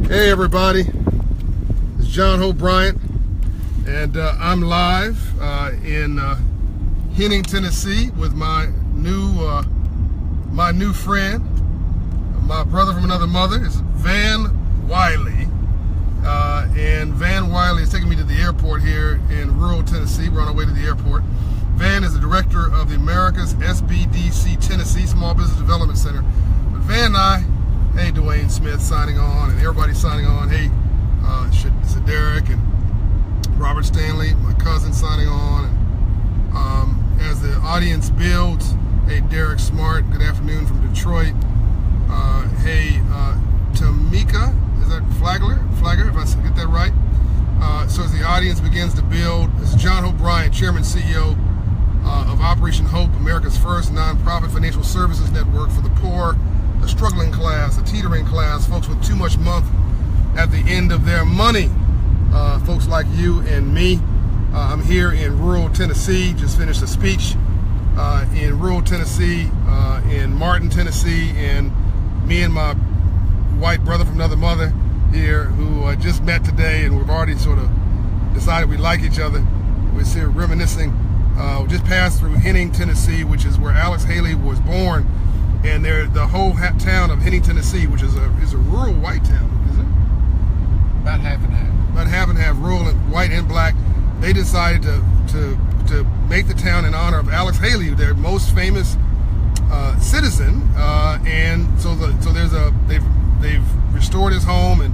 Hey everybody, it's John Hope Bryant, and I'm live in Henning, Tennessee with my new friend, my brother from another mother. It's Van Wiley, and Van Wiley is taking me to the airport here in rural Tennessee. We're on our way to the airport. Van is the director of the Americas SBDC Tennessee Small Business Development Center. But Van and I, hey, Dwayne Smith signing on, and everybody signing on. Hey, Derek and Robert Stanley, my cousin, signing on. And as the audience builds, hey, Derek Smart, good afternoon from Detroit. Hey, Tamika, is that Flagler, if I get that right? So as the audience begins to build, this is John Hope Bryant, Chairman, CEO of Operation Hope, America's first nonprofit financial services network for the poor, the struggling class, the teetering class, folks with too much month at the end of their money. Folks like you and me. I'm here in rural Tennessee, just finished a speech in rural Tennessee, in Martin, Tennessee, and me and my white brother from another mother here, who I just met today, and we've already sort of decided we like each other. We're here reminiscing. We just passed through Henning, Tennessee, which is where Alex Haley was born. And the whole town of Henning, Tennessee, which is a rural white town, is it? About half and half. About half and half, rural and white and black. They decided to make the town in honor of Alex Haley, their most famous citizen. And so they've restored his home and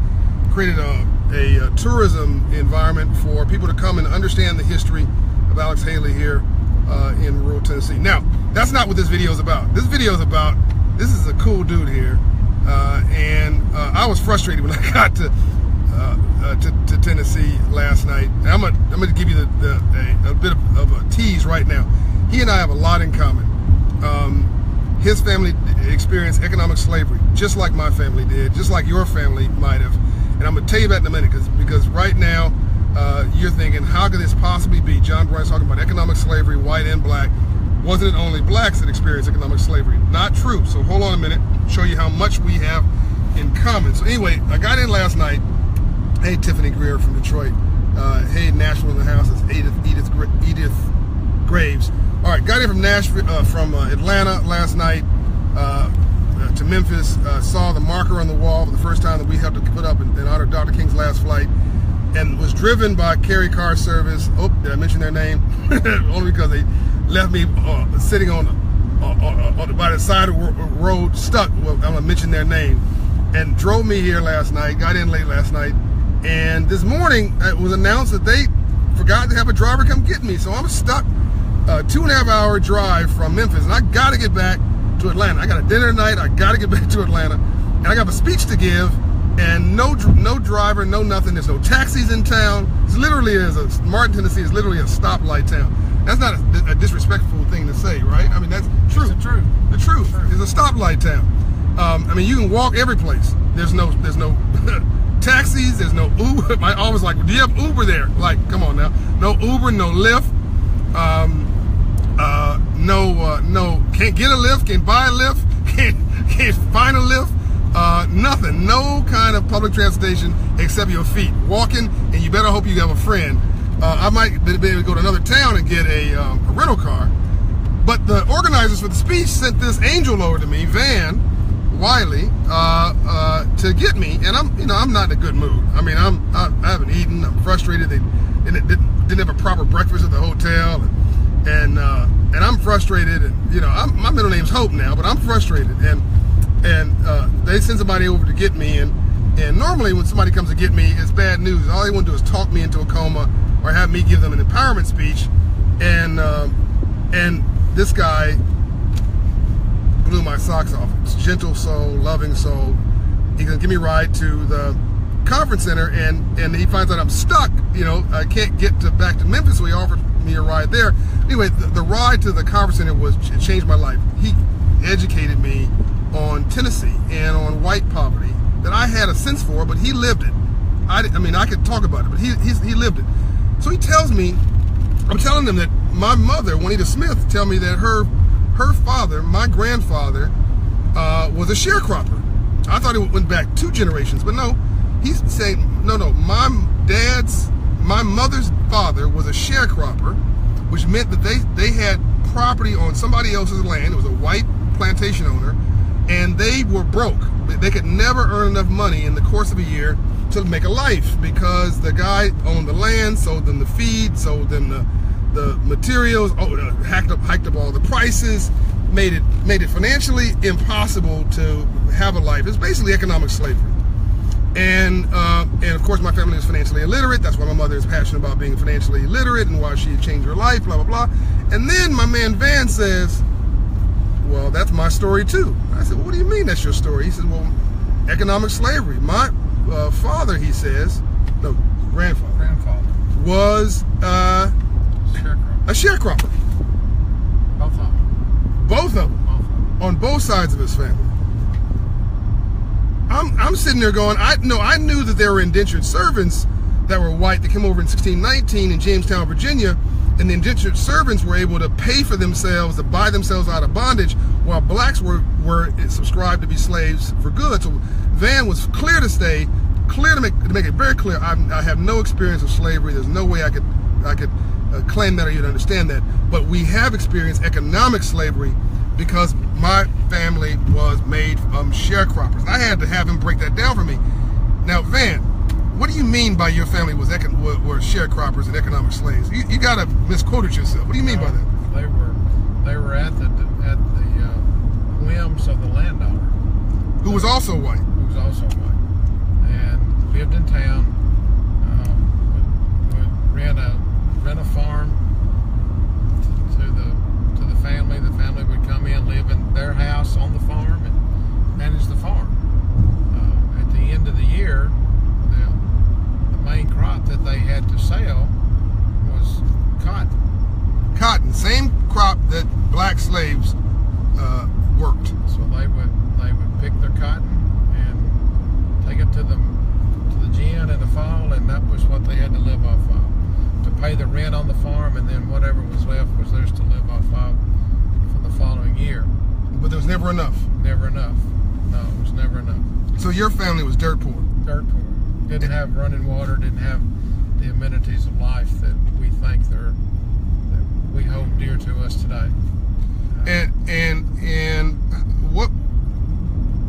created a tourism environment for people to come and understand the history of Alex Haley here in rural Tennessee. Now, that's not what this video is about. This video is about, this is a cool dude here, and I was frustrated when I got to Tennessee last night. And I'm gonna give you a bit of a tease right now. He and I have a lot in common. His family experienced economic slavery, just like my family did, just like your family might have. And I'm gonna tell you about it in a minute, because right now you're thinking, how could this possibly be? John Bryant's talking about economic slavery, white and black. Wasn't it only blacks that experienced economic slavery? Not true. So hold on a minute, show you how much we have in common. So anyway, I got in last night. Hey, Tiffany Greer from Detroit. Hey, Nashville in the house. It's Edith Graves. All right, got in from Nashville, from Atlanta last night to Memphis. Saw the marker on the wall for the first time that we helped to put up in honor of Dr. King's last flight, and was driven by Carry Car Service. Oh, did I mention their name? Only because they left me sitting on by the side of the road, stuck. Well, I'm gonna mention their name, and drove me here last night. Got in late last night, and this morning it was announced that they forgot to have a driver come get me. So I'm stuck, 2.5 hour drive from Memphis, and I got to get back to Atlanta. I got a dinner tonight. I got to get back to Atlanta, and I got a speech to give. And no driver, no nothing. There's no taxis in town. It's literally Martin, Tennessee is literally a stoplight town. That's not a disrespectful thing to say, right? I mean, that's true. It's the truth. The truth is a stoplight town. I mean, you can walk every place. There's no taxis. There's no Uber. I always like, do you have Uber there? Like, come on now. No Uber, no Lyft. No, can't get a Lyft, can't buy a Lyft, can't find a Lyft. Nothing, no kind of public transportation except your feet. Walking, and you better hope you have a friend. I might be able to go to another town and get a rental car. But the organizers for the speech sent this angel over to me, Van Wiley, to get me, and I'm not in a good mood. I mean, I haven't eaten. I'm frustrated. They didn't have a proper breakfast at the hotel, and I'm frustrated. And my middle name's Hope now, but I'm frustrated. And they send somebody over to get me, and normally when somebody comes to get me, it's bad news. All they want to do is talk me into a coma or have me give them an empowerment speech, and this guy blew my socks off. It's gentle soul, loving soul. He's gonna give me a ride to the conference center, and he finds out I'm stuck. I can't get back to Memphis, so he offered me a ride there. Anyway, the ride to the conference center it changed my life. He educated me on Tennessee and on white poverty that I had a sense for, but he lived it. I mean, I could talk about it, but he lived it. So he tells me, I'm telling him that my mother, Juanita Smith, tell me that her father, my grandfather, was a sharecropper. I thought it went back 2 generations, but no. He's saying, no, my mother's father was a sharecropper, which meant that they had property on somebody else's land. It was a white plantation owner, and they were broke. They could never earn enough money in the course of a year to make a life, because the guy owned the land, sold them the feed, sold them the materials, hiked up all the prices, made it financially impossible to have a life. It's basically economic slavery. And of course, my family is financially illiterate. That's why my mother is passionate about being financially illiterate and why she had changed her life, blah, blah, blah. And then my man Van says, well, that's my story too. I said, well, what do you mean that's your story? He says, well, economic slavery. My father, he says, no, grandfather was a sharecropper. Both of them. On both sides of his family. I'm sitting there going, I knew that there were indentured servants that were white that came over in 1619 in Jamestown, Virginia, and the indentured servants were able to pay for themselves, to buy themselves out of bondage, while blacks were subscribed to be slaves for good. So Van was clear to stay, clear to make it very clear. I have no experience of slavery. There's no way I could claim that or you'd understand that. But we have experienced economic slavery because my family was made from sharecroppers. I had to have him break that down for me. Now, Van, what do you mean by your family were sharecroppers and economic slaves? You gotta misquoted yourself. What do you mean by that? They were at the whims of the landowner, who was also white. And lived in town. Would rent a farm to the family. The family would come in, live in their house on the farm, and manage the farm. At the end of the year, the main crop that they had to sell was cotton. Cotton, same crop that black slaves worked. So they would pick their cotton and take it to the gin in the fall, and that was what they had to live off of, to pay the rent on the farm, and then whatever was left was theirs to live off of for the following year. But there was never enough. Never enough. No, it was never enough. So your family was dirt poor. Dirt poor. Didn't have running water. Didn't have the amenities of life that we think that we hold dear to us today. And what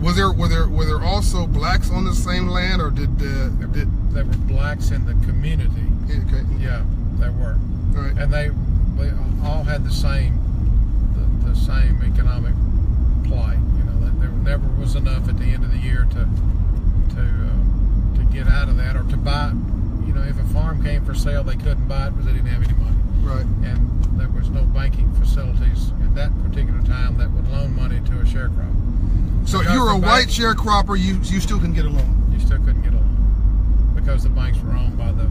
were there also blacks on the same land, or did there were blacks in the community? Okay. Yeah, there were. All right. And they all had the same economic plight. You know, there never was enough at the end of the year to get out of that, or to buy. You know, if a farm came for sale, they couldn't buy it because they didn't have any money. Right. And there was no banking facilities at that particular time that would loan money to a sharecropper. So if you were a white sharecropper, you still couldn't get a loan. You still couldn't get a loan because the banks were owned by the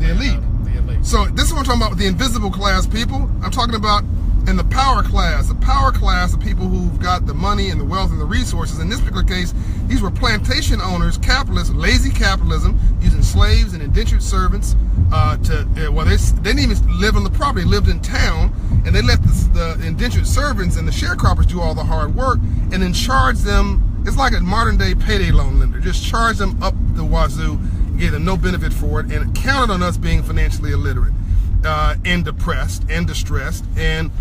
elite. The elite. So this is what I'm talking about with the invisible class people. I'm talking about in the power class. The power class of people who've got the money and the wealth and the resources. In this particular case, these were plantation owners, capitalists, lazy capitalism, using slaves and indentured servants they didn't even live on the property, they lived in town, and they let the indentured servants and the sharecroppers do all the hard work and then charge them. It's like a modern day payday loan lender. Just charge them up the wazoo, gave them no benefit for it, and it counted on us being financially illiterate and depressed and distressed. And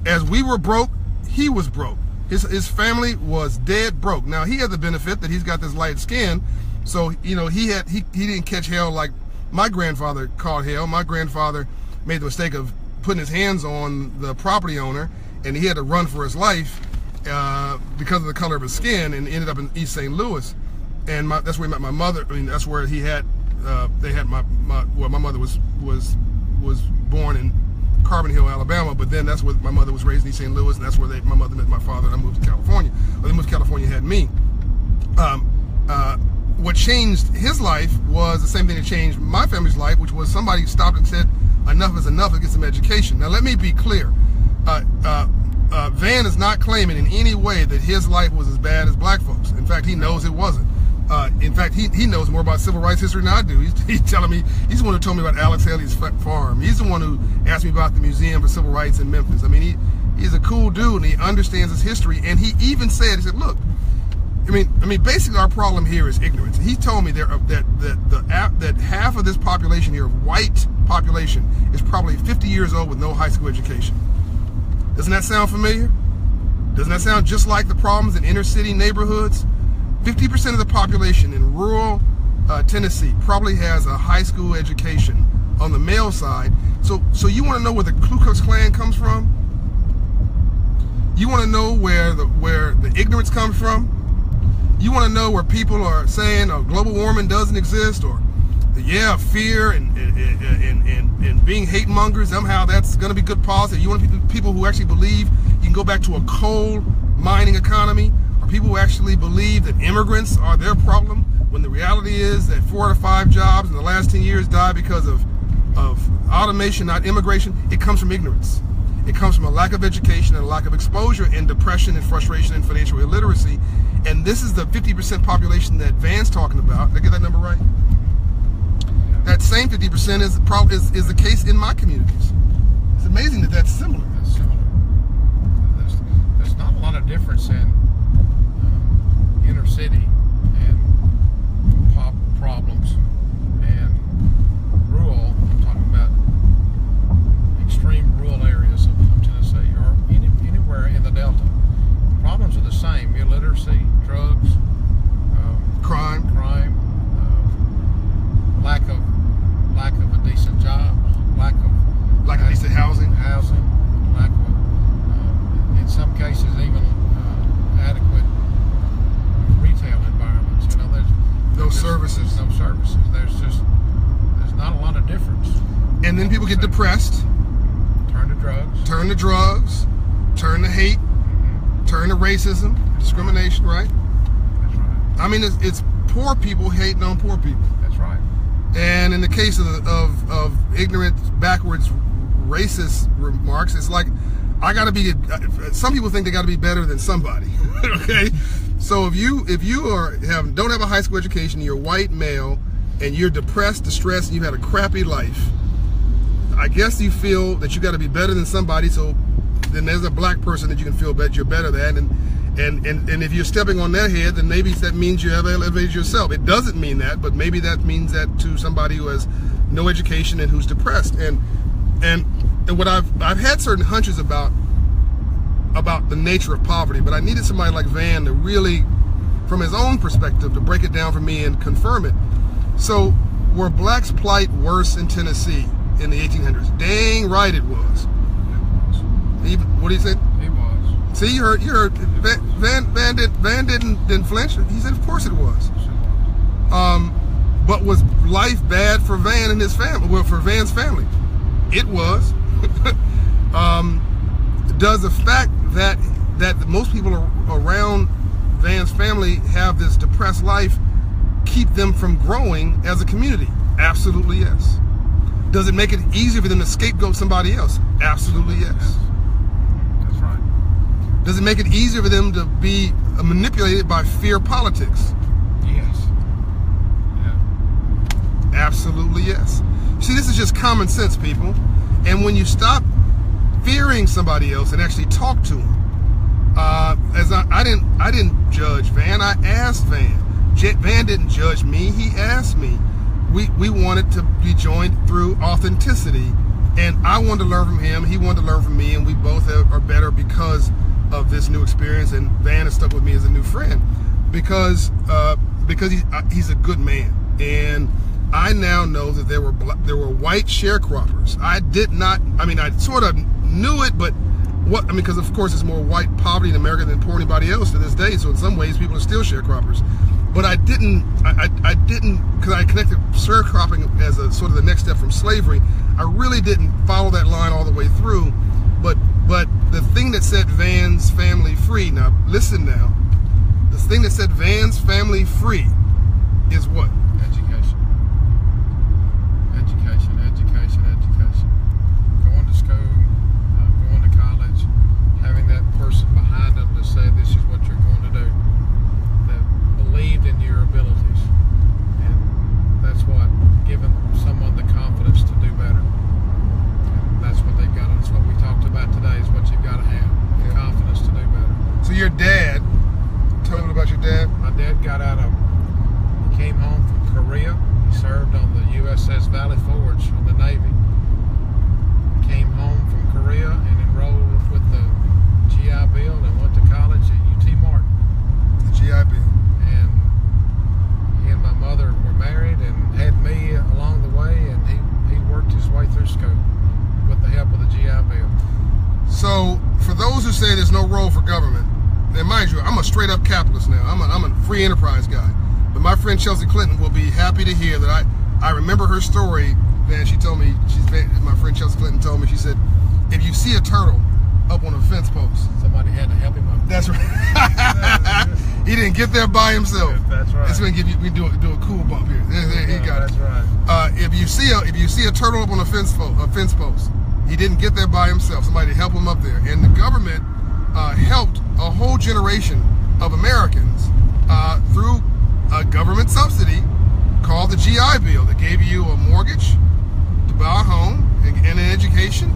as we were broke, he was broke. His family was dead broke. Now he had the benefit that he's got this light skin, so you know he didn't catch hell like my grandfather caught hell. My grandfather made the mistake of putting his hands on the property owner, and he had to run for his life because of the color of his skin, and ended up in East St. Louis. And that's where he met my mother. I mean, that's where he had they had my mother was born in Carbon Hill, Alabama, but then that's where my mother was raised in East St. Louis, and that's where my mother met my father, and I moved to California. Or they moved to California, had me. What changed his life was the same thing that changed my family's life, which was somebody stopped and said, enough is enough, and get some education. Now let me be clear. Van is not claiming in any way that his life was as bad as black folks. In fact, he knows it wasn't. In fact, he knows more about civil rights history than I do. He's telling me, he's the one who told me about Alex Haley's farm. He's the one who asked me about the Museum for Civil Rights in Memphis. I mean, he's a cool dude, and he understands his history. And he even said, he said, look, I mean, basically our problem here is ignorance. He told me that half of this population here, white population, is probably 50 years old with no high school education. Doesn't that sound familiar? Doesn't that sound just like the problems in inner city neighborhoods? 50% of the population in rural Tennessee probably has a high school education on the male side. So you want to know where the Ku Klux Klan comes from? You want to know where the ignorance comes from? You want to know where people are saying, oh, global warming doesn't exist, or fear and being hate mongers, somehow that's going to be good policy. You want people who actually believe you can go back to a coal mining economy, or people who actually believe that immigrants are their problem, when the reality is that 4 out of 5 jobs in the last 10 years died because of automation, not immigration. It comes from ignorance. It comes from a lack of education and a lack of exposure, and depression and frustration and financial illiteracy. And this is the 50% population that Van's talking about. Did I get that number right? That same 50% is the case in my communities. It's amazing that that's similar. That's similar. There's not a lot of difference in inner city and pop problems and rural. I'm talking about extreme rural areas of Tennessee or anywhere in the Delta. The problems are the same: illiteracy, drugs, crime, lack of a decent job, lack of decent housing, lack of, in some cases, even adequate retail environments. You know, there's no services. There's not a lot of difference. And then people get depressed, turn to drugs, turn to hate, turn to racism, discrimination. Right? That's right. I mean, it's poor people hating on poor people. That's right. And in the case of ignorant, backwards, racist remarks, it's like I got to be. Some people think they got to be better than somebody. Okay, so if you don't have a high school education, you're white male, and you're depressed, distressed, and you've had a crappy life, I guess you feel that you got to be better than somebody. So then there's a black person that you can feel that you're better than, and if you're stepping on their head, then maybe that means you have elevated yourself. It doesn't mean that, but maybe that means that to somebody who has no education and who's depressed. And what I've had certain hunches about the nature of poverty, but I needed somebody like Van to really, from his own perspective, to break it down for me and confirm it. So, were blacks' plight worse in Tennessee in the 1800s? Dang right it was. What do you say? It was. See, you heard. Van didn't flinch. He said, of course it was. But was life bad for Van and his family? Well, for Van's family, it was. Does the fact that most people around Van's family have this depressed life keep them from growing as a community? Absolutely yes. Does it make it easier for them to scapegoat somebody else? Absolutely yes. That's right. Does it make it easier for them to be manipulated by fear politics? Yes. Yeah. Absolutely yes. See, this is just common sense, people. And when you stop fearing somebody else and actually talk to them, I didn't judge Van. I asked Van. Van didn't judge me. He asked me. We wanted to be joined through authenticity, and I wanted to learn from him. He wanted to learn from me, and we both are better because of this new experience. And Van has stuck with me as a new friend because he's a good man. And I now know that there were white sharecroppers. I did not. I mean, I sort of knew it, but because of course there's more white poverty in America than poor anybody else to this day. So in some ways, people are still sharecroppers. But I didn't, because I connected sharecropping as a sort of the next step from slavery. I really didn't follow that line all the way through. But the thing that set Van's family free. Now listen now. The thing that set Van's family free is what? Education. Going to school, going to college, having that person behind them to say this is what you're going to do, that believed in your abilities, and that's what given someone the confidence to do better. And that's what they've got. That's what we talked about today. Is what you've got to have, the confidence to do better. So your dad. Tell me about your dad. a straight up capitalist now. I'm a free enterprise guy. But my friend Chelsea Clinton will be happy to hear that I remember her story. Man, she told me, my friend Chelsea Clinton told me, she said, if you see a turtle up on a fence post, somebody had to help him up. That's right. He didn't get there by himself. That's right. It's gonna give you. We do a cool bump here. There, he got that's it. right. If you see a turtle up on a fence post, he didn't get there by himself. Somebody to help him up there, and the government helped a whole generation of Americans through a government subsidy called the GI Bill that gave you a mortgage to buy a home and an education,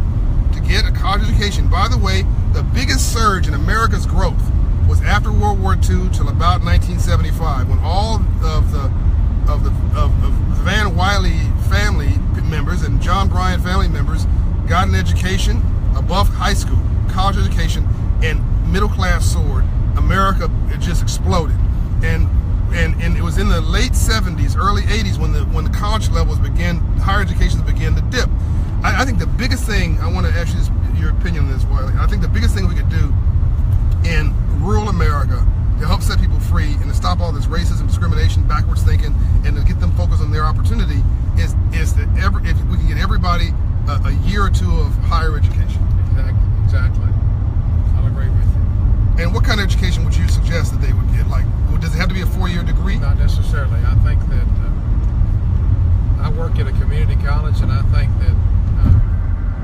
to get a college education. By the way, the biggest surge in America's growth was after World War II till about 1975, when all of the Van Wiley family members and John Bryan family members got an education above high school, college education, and middle class soared. America, it just exploded, and it was in the late 70s, early 80s when the college levels began, higher education began to dip. I think the biggest thing, I want to ask you your opinion on this, Wiley. I think the biggest thing we could do in rural America to help set people free and to stop all this racism, discrimination, backwards thinking, and to get them focused on their opportunity is that if we can get everybody a year or two of higher education. Exactly. I'll agree with you. And what kind of education would you suggest that they would get? Like, does it have to be a 4-year degree? Not necessarily. I think that I work at a community college, and I think that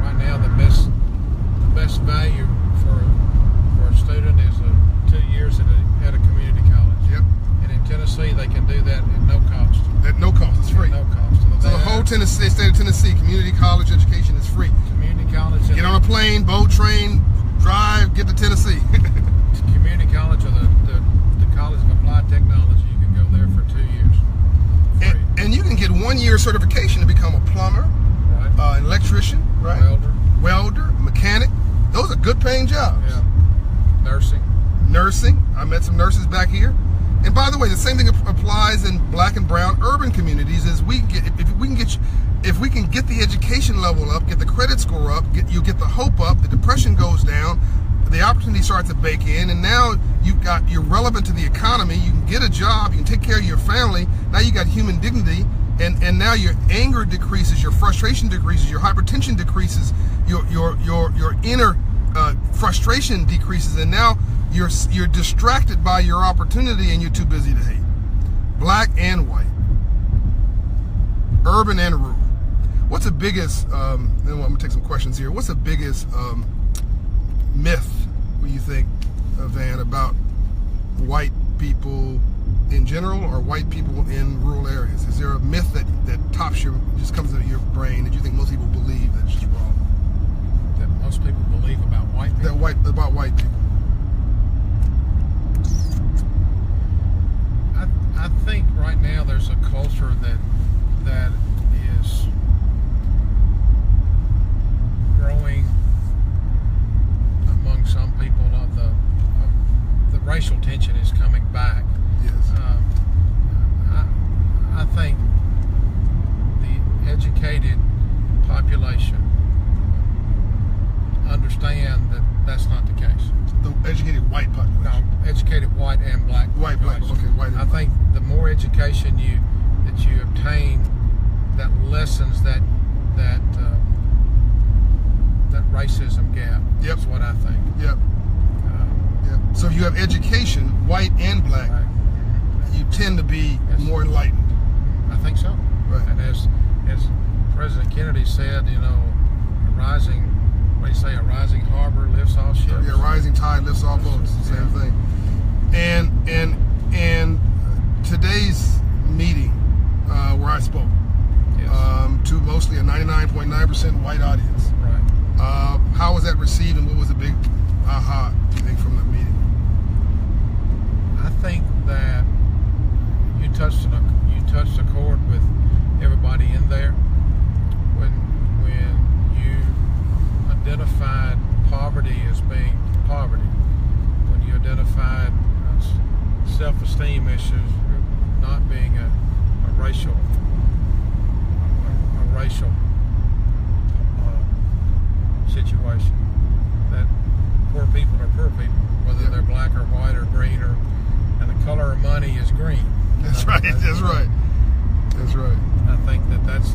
right now the best value for a student is 2 years at a community college. Yep. And in Tennessee, they can do that at no cost. At no cost, it's free. At no cost. So the whole state of Tennessee, community college education is free. Community college. Get on a plane, boat, train, drive, get to Tennessee. Community college or the College of Applied Technology, you can go there for 2 years. And you can get 1 year certification to become a plumber, right. An electrician, right? Welder, mechanic. Those are good paying jobs. Yeah. Nursing. I met some nurses back here. And by the way, the same thing applies in black and brown urban communities. Is if we can get the education level up, get the credit score up, you get the hope up, the depression goes down, the opportunity starts to bake in, and now you're relevant to the economy. You can get a job, you can take care of your family. Now you got human dignity, and now your anger decreases, your frustration decreases, your hypertension decreases, your inner frustration decreases, and now you're distracted by your opportunity, and you're too busy to hate. Black and white, urban and rural. What's the biggest? Then I'm gonna take some questions here. What's the biggest myth, what do you think, Van, about white people in general or white people in rural areas? Is there a myth that tops just comes into your brain that you think most people believe that's just wrong? That most people believe about white people? About white people. I think right now there's a culture that is growing among some people of the racial tension is coming back. Yes. I think the educated population understand that that's not the case. The educated white population. No, educated white and black. White, black. Okay, white. And I think the more education that you obtain, that lessens that racism gap. Yep. That's what I think. Yep. Yep. So if you have education, white and black, Right. you tend to be Yes. more enlightened. I think so. Right. And as President Kennedy said, a rising harbor lifts all ships. Yeah, rising tide lifts all boats. Same thing. And today's meeting where I spoke Yes. to mostly a 99.9% white audience. Right. How was that received, and what was the big aha thing from the meeting? I think that you touched a chord with everybody in there when you identified poverty as being poverty, when you identified self-esteem issues not being a racial situation, that poor people are poor people, whether they're black or white or green or That's right. That's right. I think that's.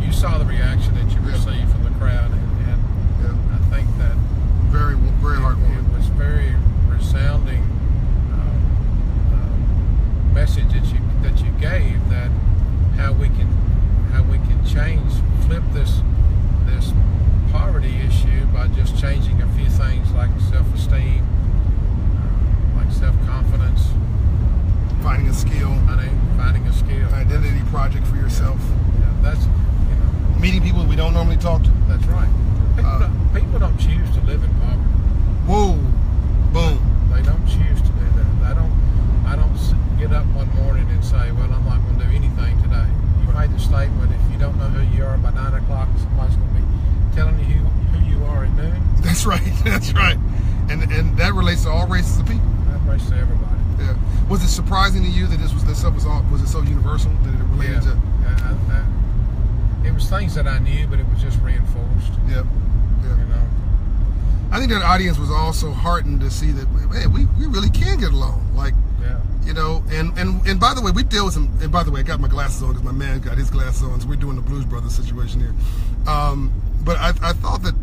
You saw the reaction that you received from the crowd, and I think that very heartwarming. It was very resounding message that you gave, that how we can flip this poverty issue by just changing a few things like self-esteem, like self-confidence, finding a skill, identity project for yourself. Yeah, that's meeting people we don't normally talk to. That's right. People don't choose to live in poverty. Whoa, boom. They don't choose to do that. I don't get up one morning and say, well, I'm not going to do anything today. You made the statement, if you don't know who you are by 9 o'clock, somebody's going to be telling you who you are at noon. That's right. That's right. And that relates to all races of people. That relates to everybody. Yeah. Was it surprising to you that this stuff was it so universal that it related to? It was things that I knew, but it was just reinforced. Yep. I think that audience was also heartened to see that, hey, we really can get along. Like, and by the way, we deal with some. And by the way, I got my glasses on because my man got his glasses on. So we're doing the Blues Brothers situation here. But I thought that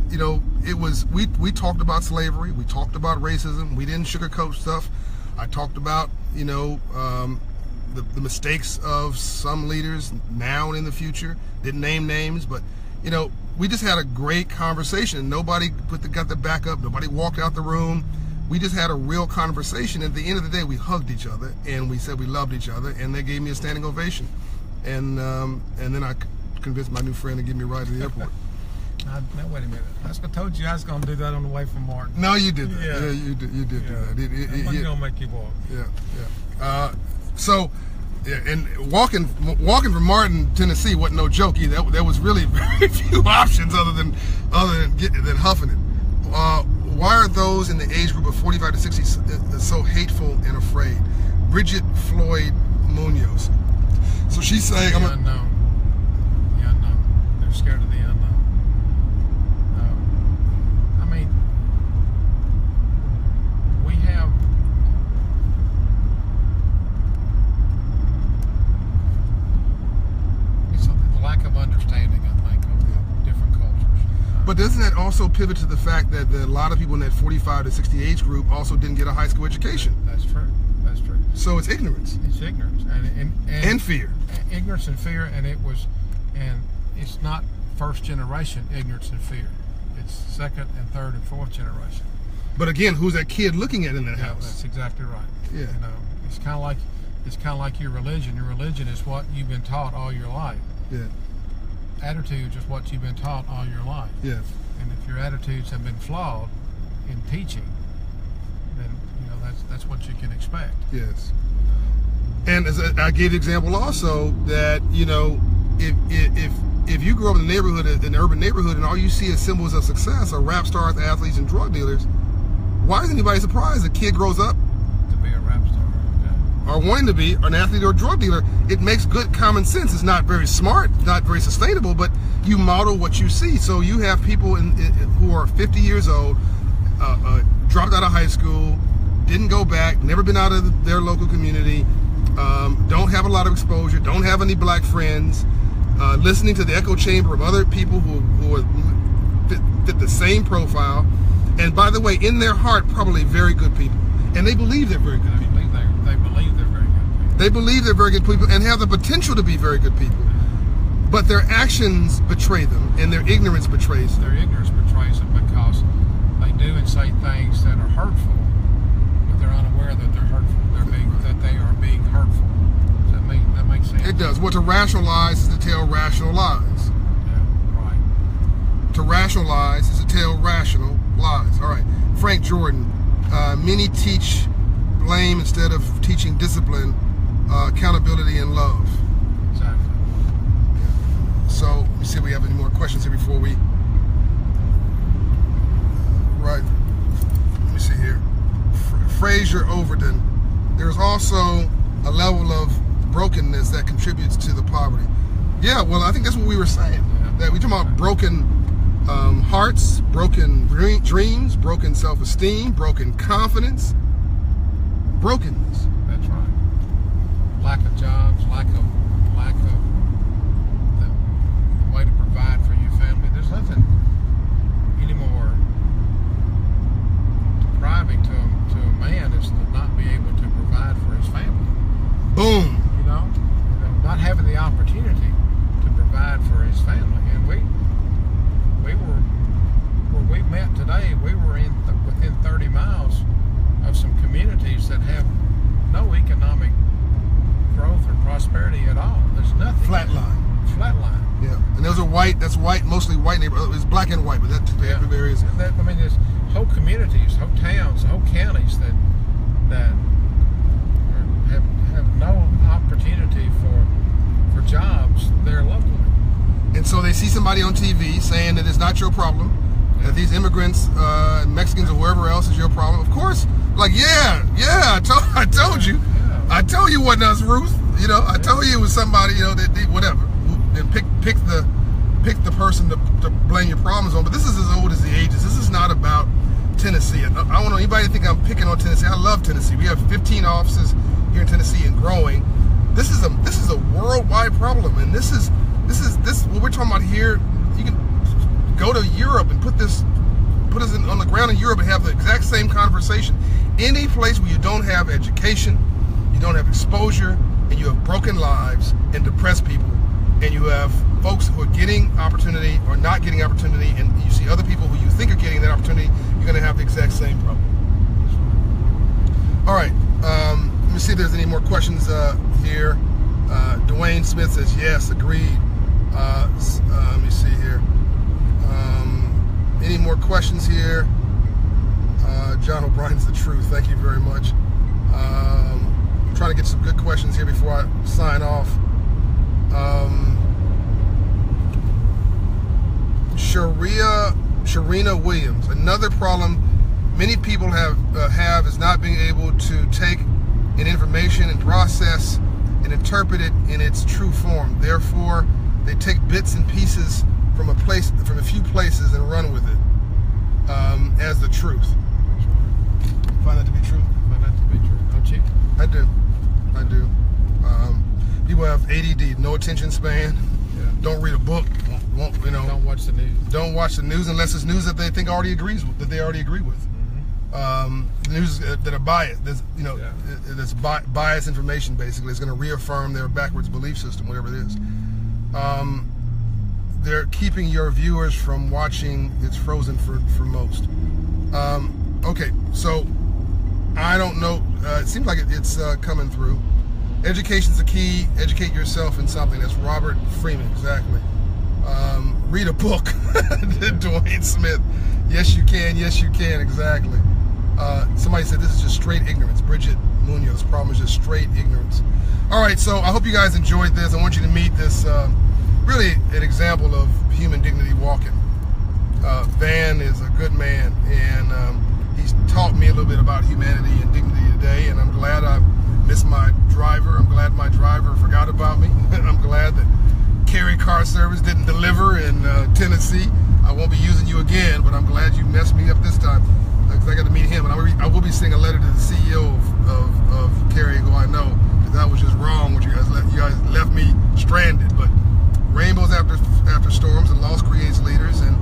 it was we talked about slavery, we talked about racism, we didn't sugarcoat stuff. I talked about the mistakes of some leaders now and in the future. Didn't name names, but we just had a great conversation. Nobody got the back up. Nobody walked out the room. We just had a real conversation. At the end of the day, we hugged each other and we said we loved each other, and they gave me a standing ovation. And then I convinced my new friend to give me a ride to the airport. Now, wait a minute. I told you I was going to do that on the way from Martin. No, you did that. Yeah, you did do that. I'm going to make you walk. Yeah. And walking from Martin, Tennessee wasn't no joke either. There was really very few options other than huffing it. Why are those in the age group of 45 to 60 so hateful and afraid? Bridget Floyd Munoz. So she's saying, the unknown. The unknown. They're scared of the unknown. I mean, we have. Lack of understanding, I think, of different cultures. But doesn't that also pivot to the fact that a lot of people in that 45 to 60 age group also didn't get a high school education? That's true. That's true. So it's ignorance. It's ignorance and fear. Ignorance and fear, and it's not first generation ignorance and fear. It's second and third and fourth generation. But again, who's that kid looking at in that house? That's exactly right. Yeah. It's kind of like your religion. Your religion is what you've been taught all your life. Yeah. Attitudes is what you've been taught all your life. Yes. And if your attitudes have been flawed in teaching, then that's what you can expect. Yes. And as I gave the example also that if you grow up in a neighborhood, in an urban neighborhood, and all you see as symbols of success are rap stars, athletes, and drug dealers, why is anybody surprised a kid grows up to be a rap star? Or wanting to be an athlete or a drug dealer? It makes good common sense. It's not very smart, not very sustainable, but you model what you see. So you have people who are 50 years old, dropped out of high school, didn't go back, never been out of their local community, don't have a lot of exposure, don't have any black friends, listening to the echo chamber of other people who fit the same profile. And by the way, in their heart, probably very good people. And they believe they're very good people. They believe they're very good people and have the potential to be very good people. But their actions betray them, and their ignorance betrays them. Their ignorance betrays them because they do and say things that are hurtful, but they're unaware that they're hurtful. That they are being hurtful. Does that make sense? It does. Well, to rationalize is to tell rational lies. Yeah, right. To rationalize is to tell rational lies. All right. Frank Jordan. Many teach blame instead of teaching discipline, accountability, and love. Exactly. Yeah. So let me see if we have any more questions here before we. Right. Let me see here. Fraser Overton. There's also a level of brokenness that contributes to the poverty. Yeah. Well, I think that's what we were saying. Yeah. That we're talking about broken hearts, broken dreams, broken self-esteem, broken confidence, brokenness. That's right. white. That's white, mostly white neighborhood. It's black and white, but that areas. And I mean, there's whole communities, whole towns, whole counties that have no opportunity for jobs there locally. And so they see somebody on TV saying that it's not your problem, that these immigrants, Mexicans or wherever else is your problem. Of course, like I told you, I told you it wasn't us, Ruth. You know, I told you it was somebody, you know, that whatever. And pick the person to blame your problems on. But this is as old as the ages. This is not about Tennessee. I don't want anybody to think I'm picking on Tennessee. I love Tennessee. We have 15 offices here in Tennessee and growing. This is a worldwide problem, and this what we're talking about here. You can go to Europe and put us on the ground in Europe and have the exact same conversation. Any place where you don't have education, you don't have exposure, and you have broken lives and depressed people, and you have folks who are getting opportunity or not getting opportunity, and you see other people who you think are getting that opportunity, you're going to have the exact same problem. All right, let me see if there's any more questions here. Dwayne Smith says yes, agreed. Let me see here. Any more questions here? John O'Brien's the truth. Thank you very much. I'm trying to get some good questions here before I sign off. Sharina Williams. Another problem many people have is not being able to take an information and process and interpret it in its true form. Therefore, they take bits and pieces from a few places and run with it as the truth. Find that to be true? Find that to be true, don't you? I do. People have ADD, no attention span. Yeah. Don't read a book. Won't, you know. Don't watch the news. Don't watch the news unless it's news that they think already agree with. Mm-hmm. News that are biased. That's biased information. Basically, it's going to reaffirm their backwards belief system, whatever it is. They're keeping your viewers from watching. It's frozen for most. Okay, so I don't know. It seems like it's coming through. Education's the key. Educate yourself in something. That's Robert Freeman, exactly. Read a book. Dwayne Smith. Yes, you can. Yes, you can. Exactly. Somebody said this is just straight ignorance. Bridget Munoz. Problem is just straight ignorance. All right, so I hope you guys enjoyed this. I want you to meet this, really an example of human dignity walking. Van is a good man, and he's taught me a little bit about humanity and dignity today, and I'm glad I missed my driver. I'm glad my driver forgot about me. I'm glad that Carry Car Service didn't deliver in Tennessee. I won't be using you again, but I'm glad you messed me up this time, because I got to meet him, and I will be sending a letter to the CEO of Carry, who I know, because that was just wrong what you guys left me stranded. But rainbows after storms, and loss creates leaders, and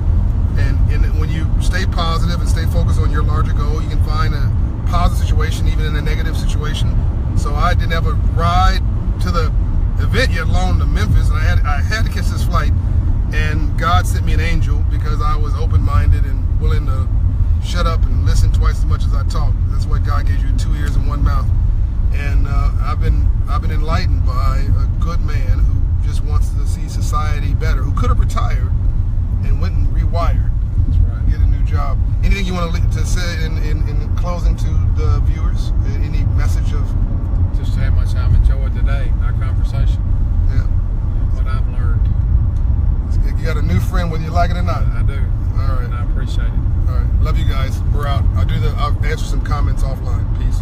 when you stay positive and stay focused on your larger goal, you can find a positive situation even in a negative situation. So I didn't have a ride to the event yet alone to Memphis, and I had to catch this flight, and God sent me an angel because I was open-minded and willing to shut up and listen twice as much as I talk. That's why God gave you 2 ears and 1 mouth. And I've been enlightened by a good man who just wants to see society better, who could have retired and went and rewired. That's right. Get a new job. Anything you want to say in closing to the viewers? Any message of? Just how much I've enjoyed today, our conversation. Yeah. What I've learned. You got a new friend whether you like it or not. I do. All right. And I appreciate it. All right. Love you guys. We're out. I'll answer some comments offline. Peace.